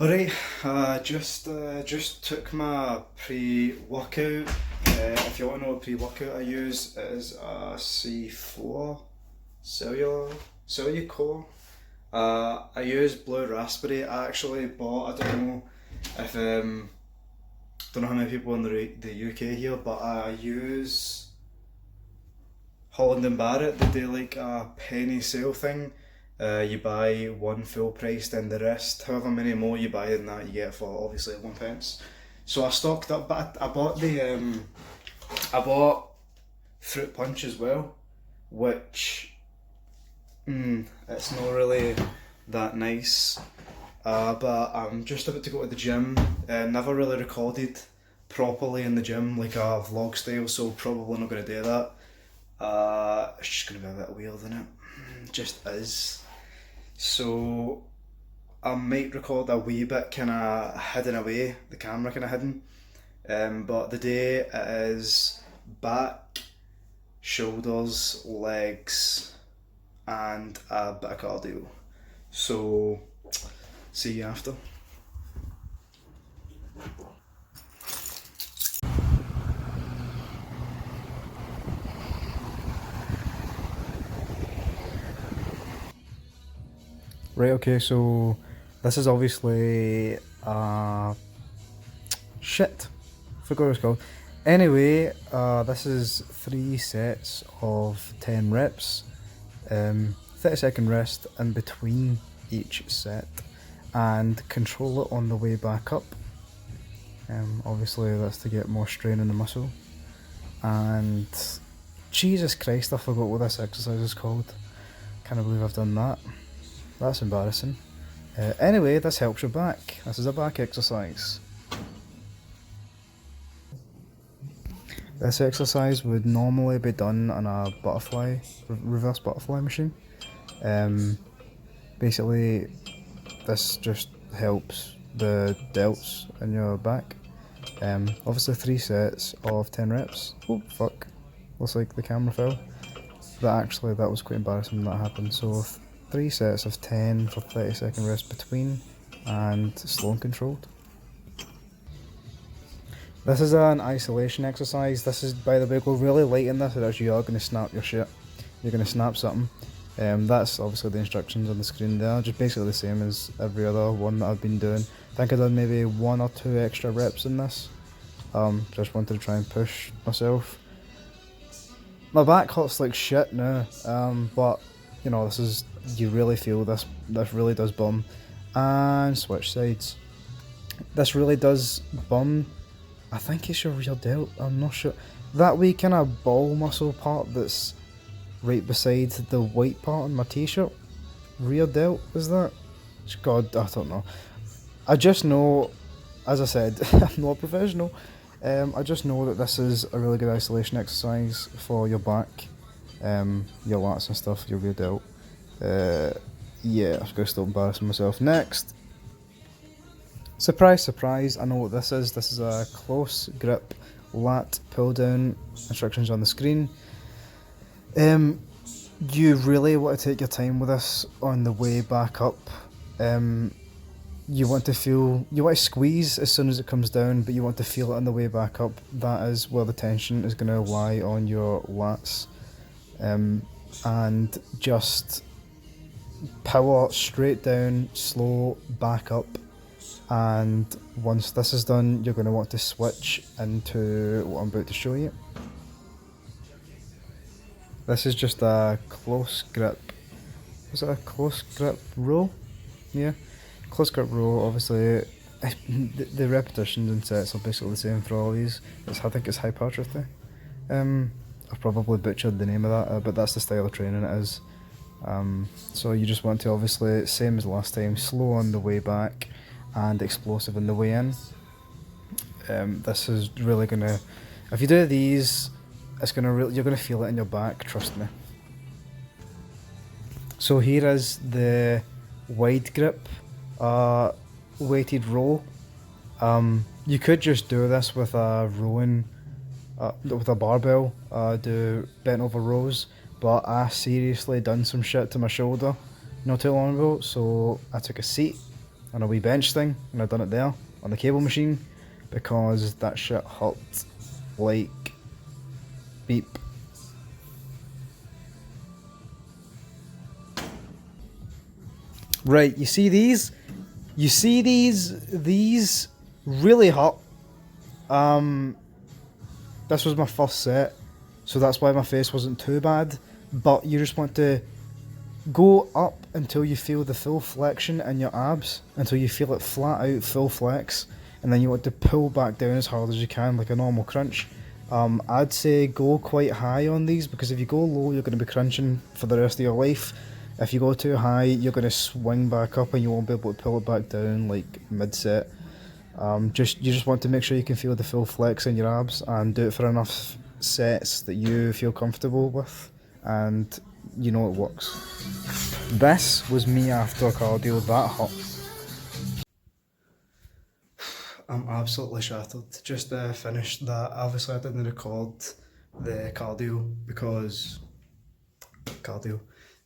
Alright, just took my pre-workout. If you want to know what pre-workout I use, it is a C4 cellular core. I use Blue Raspberry. I actually bought. I don't know how many people in the UK here, but I use Holland and Barrett. They do like a penny sale thing. You buy one full price, then the rest, however many more you buy than that, you get for obviously 1 pence. So I stocked up, but I bought fruit punch as well, which it's not really that nice. But I'm just about to go to the gym. Never really recorded properly in the gym, like a vlog style, so probably not gonna do that. It's just gonna be a bit weird, isn't it? Just is. So I might record a wee bit kind of hidden away, the camera kind of hidden. But the day it is back, shoulders, legs, and a bit of cardio. So see you after. Right, okay, so this is obviously shit. Forgot what it's called. Anyway, this is 3 sets of 10 reps, 30-second rest in between each set, and control it on the way back up. Obviously that's to get more strain in the muscle. And Jesus Christ, I forgot what this exercise is called. Can't believe I've done that. That's embarrassing. Anyway, this helps your back. This is a back exercise. This exercise would normally be done on a reverse butterfly machine. Basically, this just helps the delts in your back. Obviously 3 sets of 10 reps. Oh fuck, looks like the camera fell. But actually that was quite embarrassing when that happened. So 3 sets of 10 for 30-second rest between, and slow and controlled. This is an isolation exercise. This is, by the way, go really light in this or else you are going to snap your shit. You're going to snap something. That's obviously the instructions on the screen there, just basically the same as every other one that I've been doing. I think I done maybe 1 or 2 extra reps in this. Just wanted to try and push myself. My back hurts like shit now, but you know, this is, you really feel this really does bum. And switch sides. This really does bum. I think it's your rear delt, I'm not sure. That wee kind of ball muscle part that's right beside the white part on my t-shirt. Rear delt, is that? God, I don't know. I just know, as I said, I'm not a professional. I just know that this is a really good isolation exercise for your back, your lats and stuff, your rear delt. Yeah, I'm going to stop embarrassing myself. Next. Surprise, surprise, I know what this is. This is a close grip lat pull down. Instructions on the screen. You really want to take your time with this on the way back up. You want to squeeze as soon as it comes down, but you want to feel it on the way back up. That is where the tension is going to lie on your lats. And just power straight down, slow, back up. And once this is done, you're going to want to switch into what I'm about to show you. This is just a close grip. Is it a close grip row? Yeah. Close grip row, obviously, the repetitions and sets are basically the same for all these. I think it's hypertrophy. I've probably butchered the name of that, but that's the style of training it is. So you just want to, obviously, same as last time, slow on the way back and explosive on the way in. This is really gonna, if you do these, it's gonna you're gonna feel it in your back, trust me. So here is the wide grip weighted row. You could just do this with a rowing, with a barbell, do bent over rows, but I seriously done some shit to my shoulder not too long ago, so I took a seat on a wee bench thing, and I done it there on the cable machine because that shit hurt like beep. Right, you see these? You see these? These really hurt. This was my first set, so that's why my face wasn't too bad. But you just want to go up until you feel the full flexion in your abs, until you feel it flat out, full flex, and then you want to pull back down as hard as you can, like a normal crunch. I'd say go quite high on these, because if you go low, you're going to be crunching for the rest of your life. If you go too high, you're going to swing back up and you won't be able to pull it back down like mid-set. You just want to make sure you can feel the full flex in your abs and do it for enough sets that you feel comfortable with and you know it works. This was me after cardio, that hot. I'm absolutely shattered. Just finished that. Obviously I didn't record the cardio because cardio.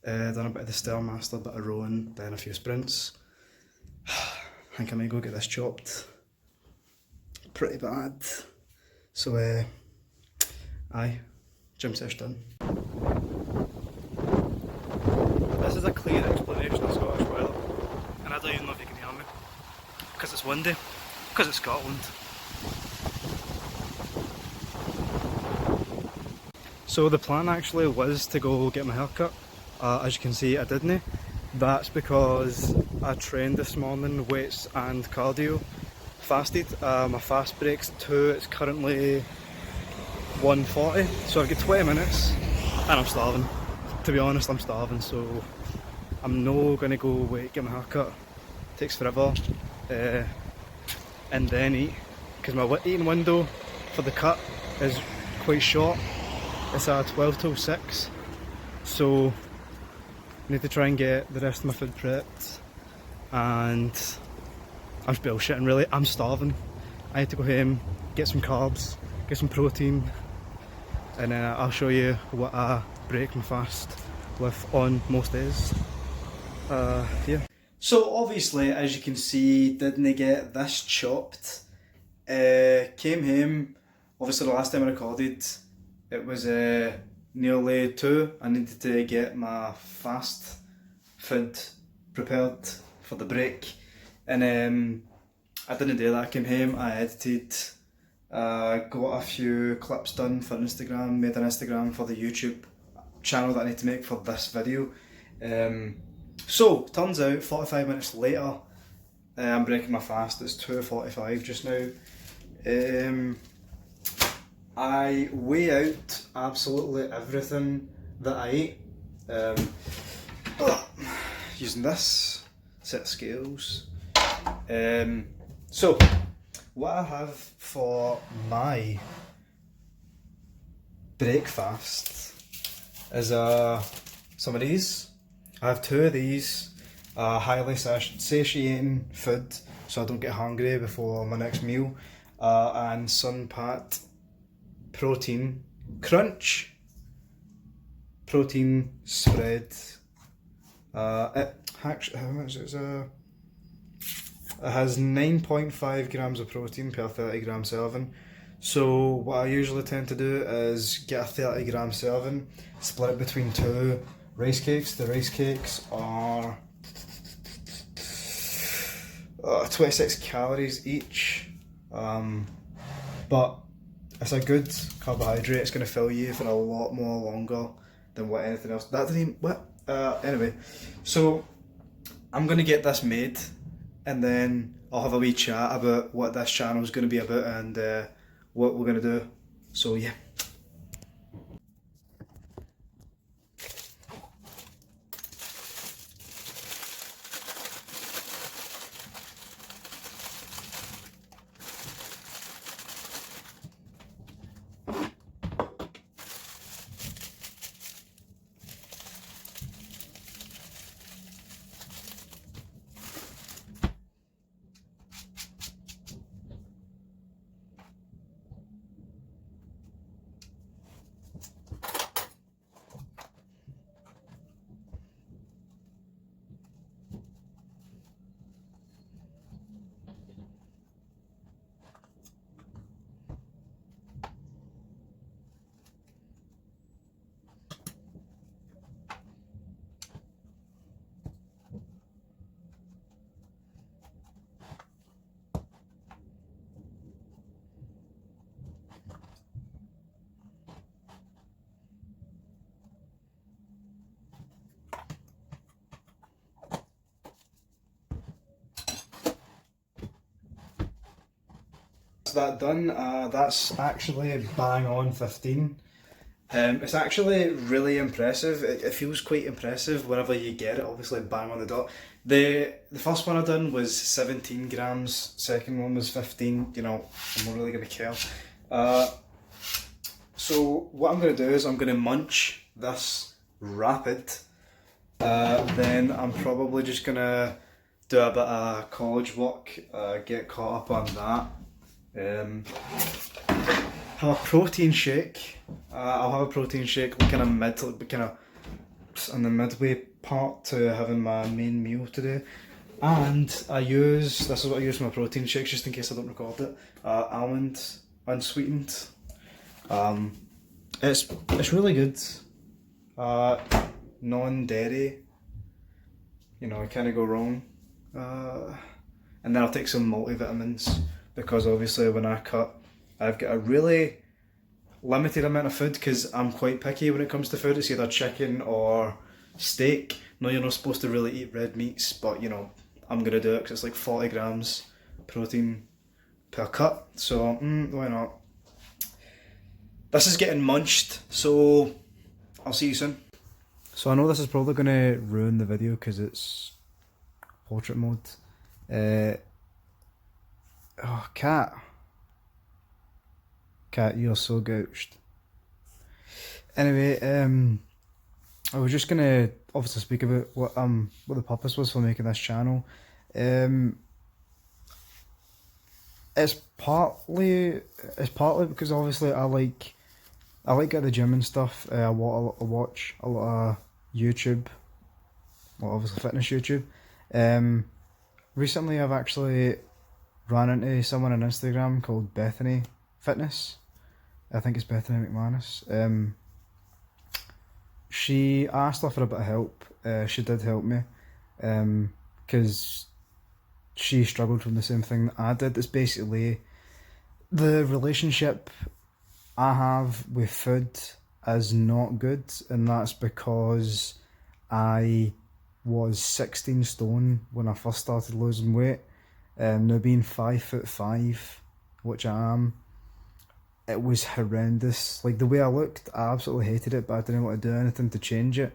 Done a bit of the Stairmaster, bit of rowing, then a few sprints. I think I might go get this chopped. Pretty bad. So aye, gym sesh done. This is a clear explanation of Scottish weather, and I don't even know if you can hear me. Because it's windy, because it's Scotland. So the plan actually was to go get my hair cut. As you can see, I didn't. That's because I trained this morning, weights and cardio, fasted. My fast break's 2, it's currently 1:40, so I've got 20 minutes and I'm starving. To be honest, I'm starving, so I'm no going to go wait, get my hair cut. It takes forever, and then eat, because my eating window for the cut is quite short. It's 12 till 6, so I need to try and get the rest of my food prepped, and I'm just bullshitting really. I'm starving. I need to go home, get some carbs, get some protein, and I'll show you what I break my fast with on most days. Yeah. So obviously, as you can see, didn't get this chopped. Came home, obviously the last time I recorded, it was nearly 2. I needed to get my fast food prepared for the break, and I didn't do that. I came home, I edited, got a few clips done for Instagram, made an Instagram for the YouTube channel that I need to make for this video. So turns out 45 minutes later, I'm breaking my fast. It's 2:45 just now. I weigh out absolutely everything that I eat, using this set of scales. So what I have for my breakfast is some of these. I have 2 of these, highly satiating food so I don't get hungry before my next meal, and Sunpat protein crunch protein spread. Actually, how much is it? It has 9.5 grams of protein per 30 gram serving. So what I usually tend to do is get a 30 gram serving, split it between 2 rice cakes. The rice cakes are 26 calories each, but it's a good carbohydrate. It's going to fill you for a lot more longer than what anything else. That didn't even, what? Anyway, so I'm going to get this made, and then I'll have a wee chat about what this channel is going to be about and what we're going to do. So yeah. that done. That's actually bang on 15. It's actually really impressive. It feels quite impressive whenever you get it, obviously bang on the dot. The first one I done was 17 grams, second one was 15, you know, I'm not really going to care. So what I'm going to do is I'm going to munch this rapid, then I'm probably just going to do a bit of college work, get caught up on that. Have a protein shake. I'll have a protein shake kind of in the midway part to having my main meal today. And this is what I use for my protein shakes, just in case I don't record it. Almond unsweetened. It's really good. Non-dairy. You know, I can't go wrong. And then I'll take some multivitamins, because obviously when I cut, I've got a really limited amount of food because I'm quite picky when it comes to food. It's either chicken or steak. No, you're not supposed to really eat red meats, but you know, I'm gonna do it because it's like 40 grams protein per cut, so why not? This is getting munched, so I'll see you soon. So I know this is probably gonna ruin the video because it's portrait mode. Oh, Cat, you're so gouged. Anyway, I was just gonna obviously speak about what the purpose was for making this channel. It's partly because obviously I like at the gym and stuff. I watch a lot of YouTube, well, obviously fitness YouTube. Recently I've actually ran into someone on Instagram called Bethany Fitness. I think it's Bethany McManus. She asked her for a bit of help. She did help me, because she struggled from the same thing that I did. It's basically the relationship I have with food is not good, and that's because I was 16 stone when I first started losing weight. Now being 5'5", which I am, it was horrendous. Like the way I looked, I absolutely hated it, but I didn't want to do anything to change it,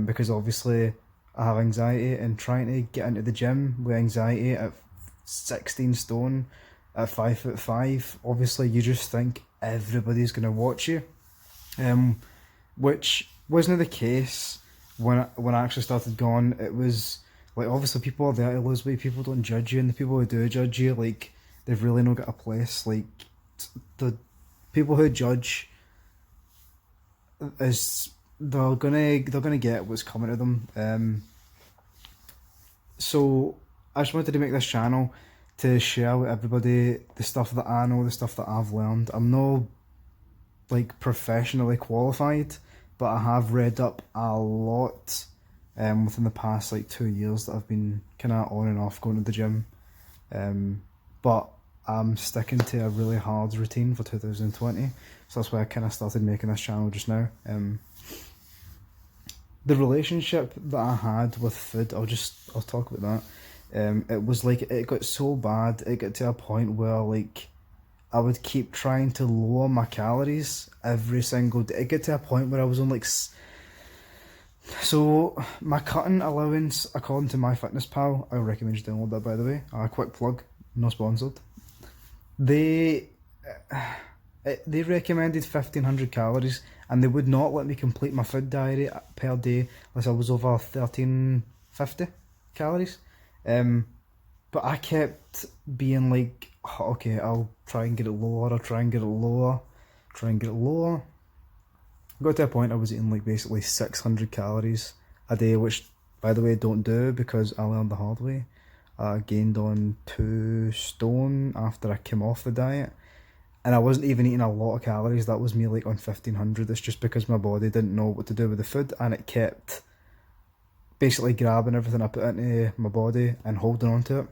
because obviously I have anxiety, and trying to get into the gym with anxiety at 16 stone, at 5'5", obviously you just think everybody's going to watch you, which wasn't the case when I actually started going. It was like, obviously people are there to lose weight, people don't judge you, and the people who do judge you, like, they've really not got a place. Like, the people who judge they're gonna get what's coming to them. So I just wanted to make this channel to share with everybody the stuff that I know, the stuff that I've learned. I'm not like professionally qualified, but I have read up a lot within the past like 2 years that I've been kind of on and off going to the gym. But I'm sticking to a really hard routine for 2020, so that's why I kind of started making this channel just now. The relationship that I had with food, I'll talk about that. It was like, it got so bad, it got to a point where like I would keep trying to lower my calories every single day. It got to a point where I was on like, so my cutting allowance, according to MyFitnessPal, I recommend you download that, by the way. Quick plug, no sponsored. They recommended 1500 calories, and they would not let me complete my food diary per day unless I was over 1350 calories. But I kept being like, okay, I'll try and get it lower, Got to a point I was eating like basically 600 calories a day, which, by the way, don't do, because I learned the hard way. I gained on 2 stone after I came off the diet, and I wasn't even eating a lot of calories. That was me like on 1500. It's just because my body didn't know what to do with the food, and it kept basically grabbing everything I put into my body and holding on to it,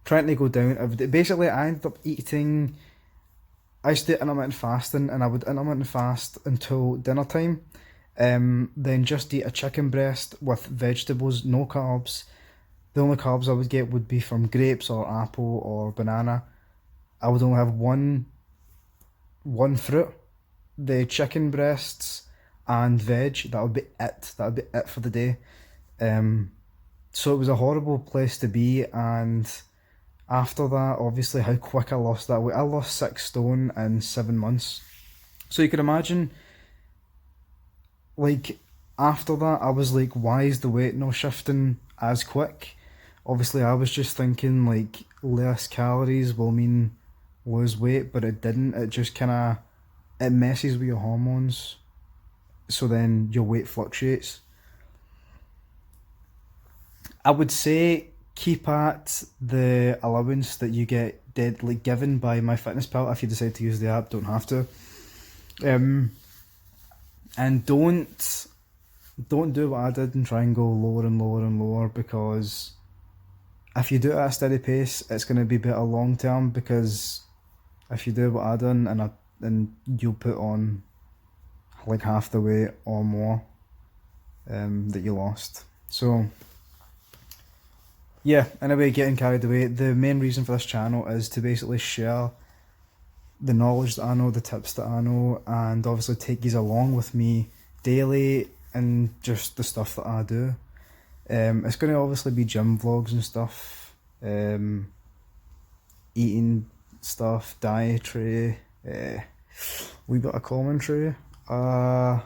trying to go down. Basically I ended up eating, I used to do intermittent fasting, and I would intermittent fast until dinner time, then just eat a chicken breast with vegetables, no carbs. The only carbs I would get would be from grapes or apple or banana, I would only have one fruit, the chicken breasts and veg. That would be it. That would be it for the day. So it was a horrible place to be, and after that, obviously, how quick I lost that weight. I lost 6 stone in 7 months. So you can imagine, like, after that, I was like, why is the weight not shifting as quick? Obviously, I was just thinking, like, less calories will mean lose weight, but it didn't. It just kind of, it messes with your hormones, so then your weight fluctuates. I would say keep at the allowance that you get given by MyFitnessPal. If you decide to use the app, don't have to. And don't do what I did and try and go lower and lower and lower, because if you do it at a steady pace, it's going to be better long term. Because if you do what I done and you'll put on like half the weight or more that you lost. So yeah, anyway, getting carried away. The main reason for this channel is to basically share the knowledge that I know, the tips that I know, and obviously take these along with me daily and just the stuff that I do. It's going to obviously be gym vlogs and stuff, eating stuff, dietary, we got a commentary. Aye.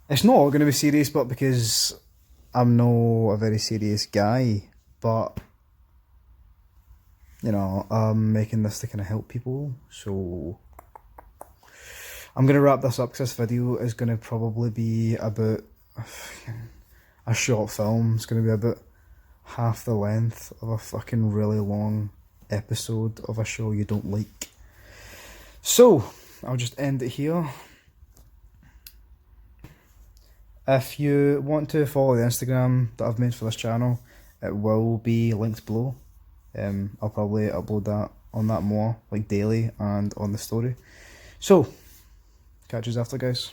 It's not all going to be serious, but because I'm no a very serious guy, but you know, I'm making this to kind of help people. So I'm going to wrap this up because this video is going to probably be about a short film. It's going to be about half the length of a fucking really long episode of a show you don't like. So I'll just end it here. If you want to follow the Instagram that I've made for this channel, it will be linked below. I'll probably upload that on that more, like daily and on the story. So, catch you after, guys.